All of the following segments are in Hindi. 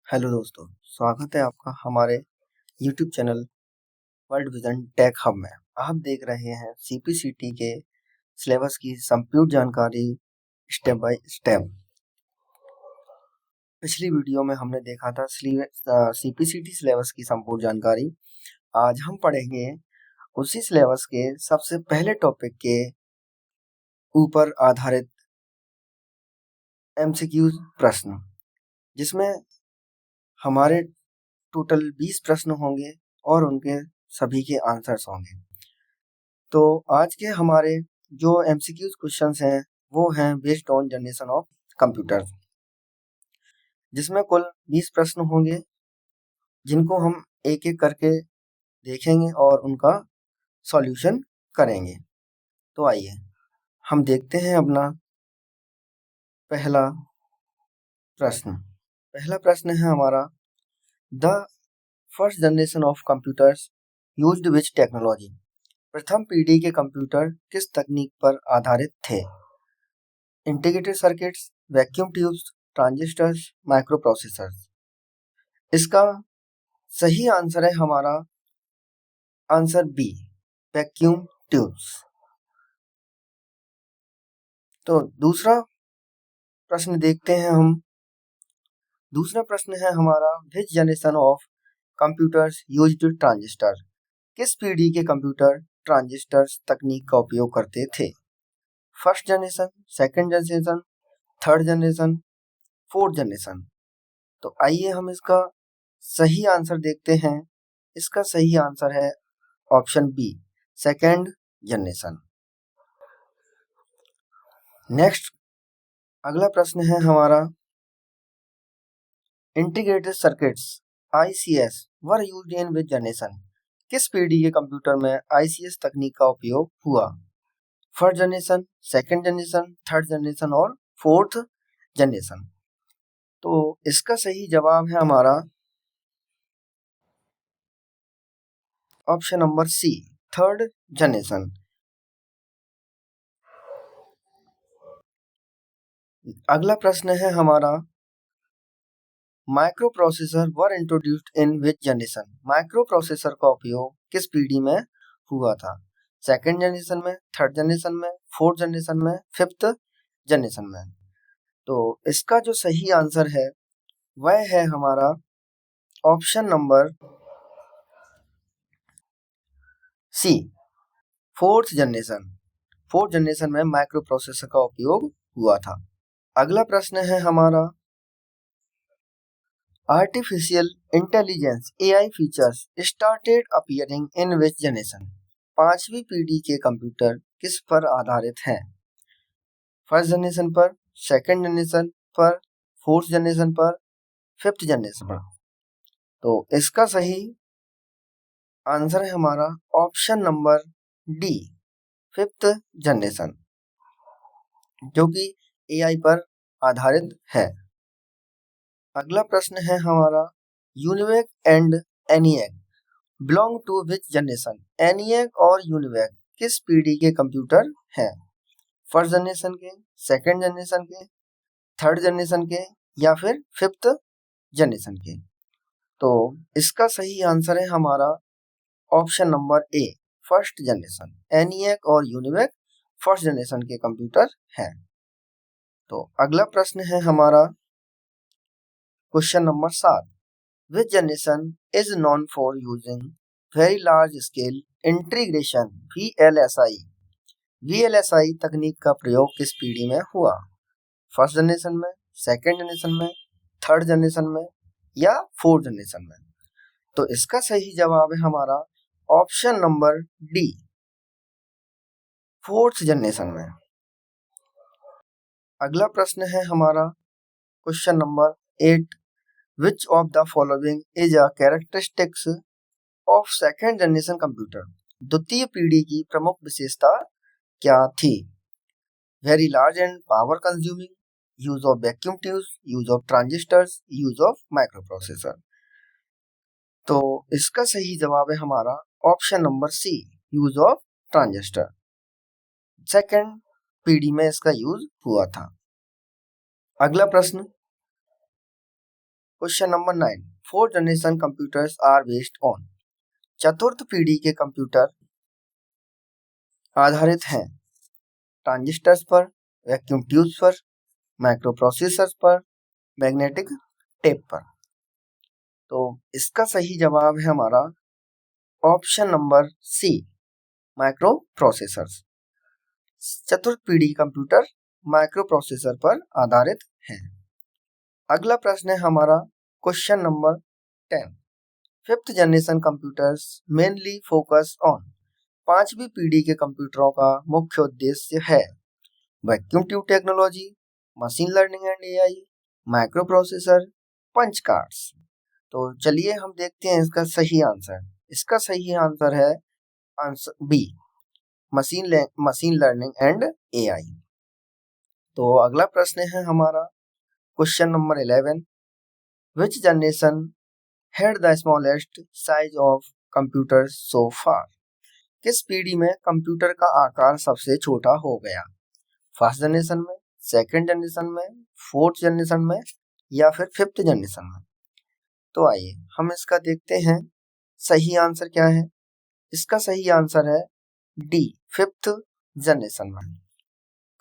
हेलो दोस्तों, स्वागत है आपका हमारे YouTube channel world vision tech hub में। आप देख रहे हैं CPCT के सिलेबस की संपूर्ण जानकारी स्टेप बाय स्टेप। पिछली वीडियो में हमने देखा था CPCT सिलेबस की संपूर्ण जानकारी। आज हम पढ़ेंगे उसी सिलेबस के सबसे पहले टॉपिक के ऊपर आधारित MCQ प्रश्न, जिसमें हमारे टोटल 20 प्रश्न होंगे और उनके सभी के आंसर्स होंगे। तो आज के हमारे जो MCQ क्वेश्चंस हैं वो हैं based on generation of computer, जिसमें कुल 20 प्रश्न होंगे जिनको हम एक एक करके देखेंगे और उनका सॉल्यूशन करेंगे। तो आइए हम देखते हैं अपना पहला प्रश्न। पहला प्रश्न है हमारा, the first generation of computers used which technology. प्रथम पीढ़ी के कंप्यूटर किस तकनीक पर आधारित थे? Integrated circuits, vacuum tubes, transistors, micro processors. इसका सही आंसर है हमारा आंसर बी, वैक्यूम ट्यूब्स। तो दूसरा प्रश्न देखते हैं हम। दूसरा प्रश्न है हमारा, विच generation of computers used transistor. किस पीढ़ी के कंप्यूटर ट्रांजिस्टर्स तकनीक का उपयोग करते थे? First generation, second generation, third generation, fourth generation. तो आइए हम इसका सही आंसर देखते हैं। इसका सही आंसर है option B, second generation. Next अगला प्रश्न है हमारा, integrated circuits ICS were used in which generation. किस पीढ़ी के कंप्यूटर में ICS तकनीक का उपयोग हुआ? First generation, second generation, third generation और फोर्थ जनरेशन। तो इसका सही जवाब है हमारा option number C, third generation. अगला प्रश्न है हमारा, microprocessor were introduced in which generation. Microprocessor का उपयोग किस पीढ़ी में हुआ था? सेकंड जनरेशन में, थर्ड जनरेशन में, फोर्थ जनरेशन में, फिफ्थ जनरेशन में। तो इसका जो सही आंसर है वह है हमारा option number C, fourth generation. Fourth generation में माइक्रो प्रोसेसर का उपयोग हुआ था। अगला प्रश्न है हमारा, artificial intelligence AI features started appearing in which generation. पांचवी पीढ़ी के कंप्यूटर किस पर आधारित हैं? फर्स्ट जनरेशन पर, सेकंड जनरेशन पर, फोर्थ जनरेशन पर, फिफ्थ जनरेशन पर। तो इसका सही आंसर है हमारा option number D, fifth generation, जो कि AI पर आधारित है। अगला प्रश्न है हमारा, UNIVAC and ENIAC belong to which generation. ENIAC और यूनिवेक किस पीढ़ी के कंप्यूटर हैं? फर्स्ट जनरेशन के, सेकंड जनरेशन के, थर्ड जनरेशन के या फिर फिफ्थ जनरेशन के। तो इसका सही आंसर है हमारा option number A, first generation. ENIAC और यूनिवेक फर्स्ट जनरेशन के कंप्यूटर हैं। तो अगला प्रश्न है हमारा question number 7, which generation is known for using very large scale integration VLSI तकनीक का प्रयोग किस पीढ़ी में हुआ? फर्स्ट जनरेशन में, सेकंड जनरेशन में, थर्ड जनरेशन में या फोर्थ जनरेशन में? तो इसका सही जवाब है हमारा option number D, fourth generation में। अगला प्रश्न है हमारा question number 8, which of the following is a characteristics of second generation computer. द्वितीय पीढ़ी की प्रमुख विशेषता क्या थी? Very large and power consuming, use of vacuum tubes, use of transistors, use of microprocessor. तो इसका सही जवाब है हमारा option number C, use of transistor. Second पीढ़ी में इसका यूज हुआ था। अगला प्रश्न question number 9, fourth generation computers are based on. चतुर्थ पीढ़ी के कंप्यूटर आधारित हैं ट्रांजिस्टर्स पर, वैक्यूम ट्यूब्स पर, माइक्रो प्रोसेसर्स पर, मैग्नेटिक टेप पर। तो इसका सही जवाब है हमारा option number C, microprocessors. चतुर्थ पीढ़ी कंप्यूटर माइक्रो प्रोसेसर पर आधारित हैं। अगला प्रश्न है हमारा question number 10, fifth generation computers mainly focus on. पांचवी पीढ़ी के कंप्यूटरों का मुख्य उद्देश्य है vacuum tube technology, machine learning and AI, microprocessor, punch cards. तो चलिए हम देखते हैं इसका सही आंसर। इसका सही आंसर है answer B, machine learning and AI. तो अगला प्रश्न है हमारा question number 11, which generation had the smallest size of computer so far. किस पीढ़ी में कंप्यूटर का आकार सबसे छोटा हो गया? फर्स्ट जनरेशन में, सेकंड जनरेशन में, फोर्थ जनरेशन में या फिर फिफ्थ जनरेशन में? तो आइए हम इसका देखते हैं सही आंसर क्या है। इसका सही आंसर है डी, फिफ्थ जनरेशन में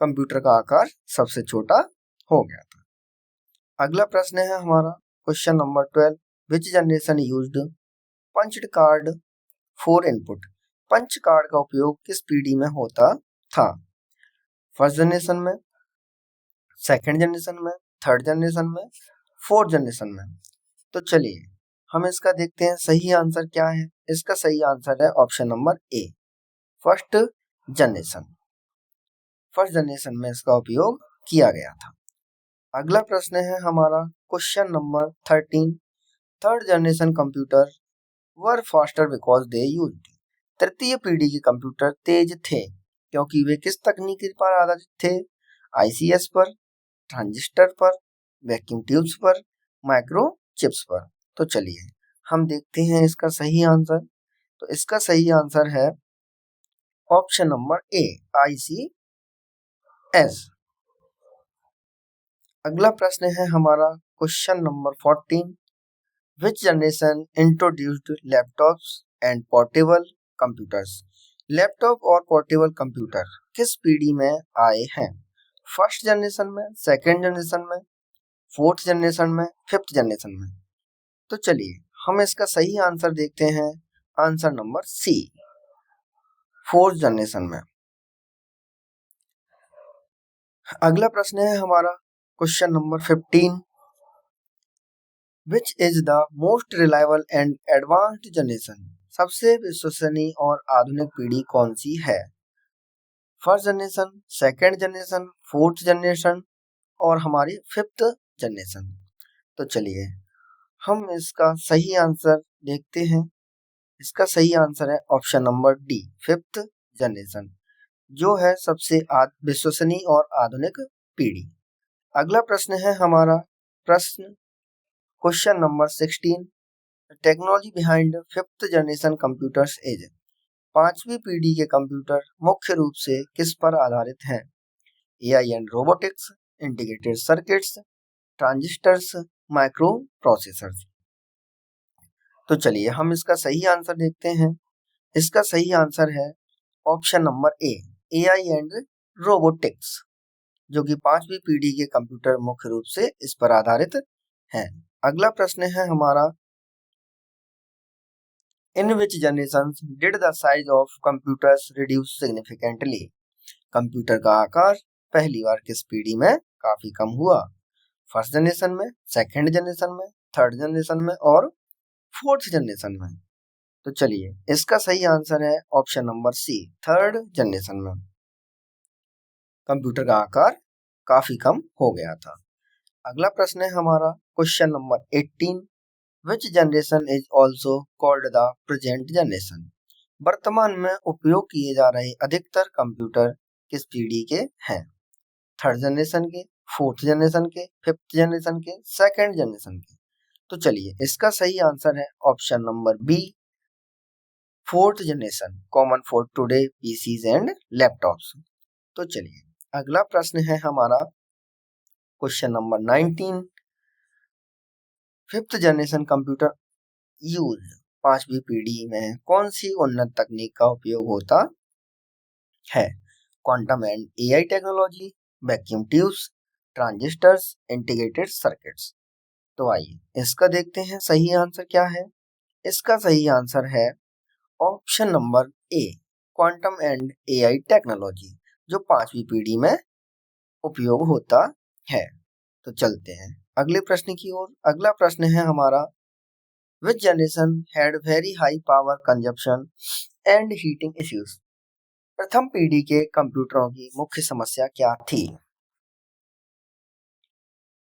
कंप्यूटर का आकार सबसे छोटा हो गया था। अगला प्रश्न है हमारा question number 12, which generation used punched card for input. Punch card का उपयोग किस पीढ़ी में होता था? फर्स्ट जनरेशन में, सेकंड जनरेशन में, थर्ड जनरेशन में, फोर्थ जनरेशन में? तो चलिए हम इसका देखते हैं सही आंसर क्या है। इसका सही आंसर है option number A, first generation. First generation में इसका उपयोग किया गया था। अगला प्रश्न है हमारा question number 13, third generation computer were faster because they used. तृतीय पीढ़ी के कंप्यूटर तेज थे क्योंकि वे किस तकनीक पर आधारित थे? आईसीएस पर, ट्रांजिस्टर पर, वैक्यूम ट्यूब्स पर, माइक्रो चिप्स पर? तो चलिए हम देखते हैं इसका सही आंसर। तो इसका सही आंसर है ऑप्शन नंबर ए, आईसीएस। अगला प्रश्न है हमारा question number 14, which generation introduced laptops and portable computers. Laptop और पोर्टेबल कंप्यूटर किस पीढ़ी में आए हैं? फर्स्ट जनरेशन में, सेकंड जनरेशन में, फोर्थ जनरेशन में, फिफ्थ जनरेशन में? तो चलिए हम इसका सही आंसर देखते हैं। Answer number C, fourth generation में। अगला प्रश्न है हमारा question number 15, which is the most reliable and advanced generation. सबसे विश्वसनीय और आधुनिक पीढ़ी कौन सी है? First generation, second generation, fourth generation और हमारी फिफ्थ जनरेशन? तो चलिए हम इसका सही आंसर देखते हैं। इसका सही आंसर है option number D, fifth generation, जो है सबसे विश्वसनीय और आधुनिक पीढ़ी। अगला प्रश्न है हमारा question number 16, technology behind fifth generation computers is. पांचवी पीढ़ी के कंप्यूटर मुख्य रूप से किस पर आधारित हैं? AI and robotics, integrated circuits, transistors, micro processors? तो चलिए हम इसका सही आंसर देखते हैं। इसका सही आंसर है option number A, AI and robotics, जो कि पांचवी पीढ़ी के कंप्यूटर मुख्य रूप से इस पर आधारित हैं। अगला प्रश्न है हमारा, in which generation did the size of computers reduce significantly. Computer का आकार पहली बार किस पीढ़ी में काफी कम हुआ? फर्स्ट जनरेशन में, सेकंड जनरेशन में, थर्ड जनरेशन में और फोर्थ जनरेशन में? तो चलिए इसका सही आंसर है option number C, third generation में कंप्यूटर का आकार काफी कम हो गया था। अगला प्रश्न है हमारा question number 18, which generation is also called the present generation. वर्तमान में उपयोग किए जा रहे अधिकतर कंप्यूटर किस पीढ़ी के हैं? थर्ड जनरेशन के, फोर्थ जनरेशन के, फिफ्थ जनरेशन के, सेकंड जनरेशन के? तो चलिए इसका सही आंसर है option number B, fourth generation, common for today PCs and laptops. तो चलिए अगला प्रश्न है हमारा question number 19, fifth generation computer use, पांचवी पीढ़ी में कौन सी उन्नत तकनीक का उपयोग होता है? Quantum and AI technology, vacuum tubes, transistors, integrated circuits. तो आइए इसका देखते हैं सही आंसर क्या है। इसका सही आंसर है option number A, quantum and AI technology, जो पांचवी पीढ़ी में उपयोग होता है। तो चलते हैं अगले प्रश्न की ओर। अगला प्रश्न है हमारा, विच generation had very high power consumption and heating issues. प्रथम पीढ़ी के कंप्यूटरों की मुख्य समस्या क्या थी?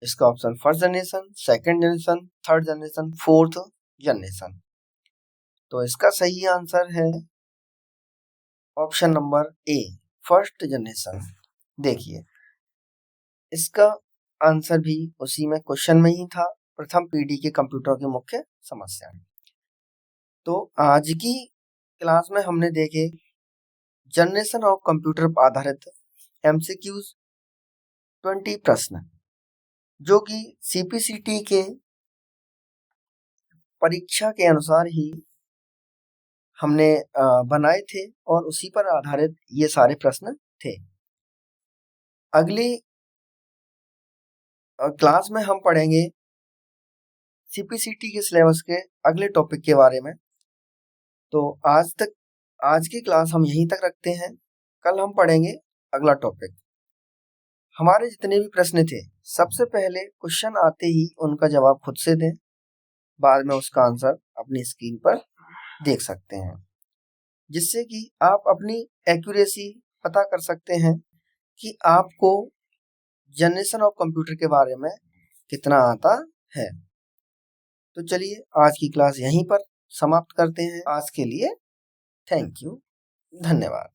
इसका option first generation, second generation, third generation, fourth generation. तो इसका सही आंसर है option number A, first generation. देखिए इसका आंसर भी उसी में क्वेश्चन में ही था, प्रथम पीढ़ी के कंप्यूटरों की मुख्य समस्या। तो आज की क्लास में हमने देखे जनरेशन ऑफ कंप्यूटर आधारित एमसीक्यूज 20 प्रश्न, जो कि सीपीसीटी के परीक्षा के अनुसार ही हमने बनाए थे और उसी पर आधारित ये सारे प्रश्न थे। अगली क्लास में हम पढ़ेंगे सीपीसीटी के सिलेबस के अगले टॉपिक के बारे में। तो आज की क्लास हम यहीं तक रखते हैं। कल हम पढ़ेंगे अगला टॉपिक। हमारे जितने भी प्रश्न थे, सबसे पहले क्वेश्चन आते ही उनका जवाब खुद से दें, बाद में उसका आंसर अपनी स्क्रीन पर देख सकते हैं, जिससे कि आप अपनी एक्यूरेसी पता कर सकते हैं कि आपको जनरेशन ऑफ कंप्यूटर के बारे में कितना आता है। तो चलिए आज की क्लास यहीं पर समाप्त करते हैं। आज के लिए थैंक यू, धन्यवाद।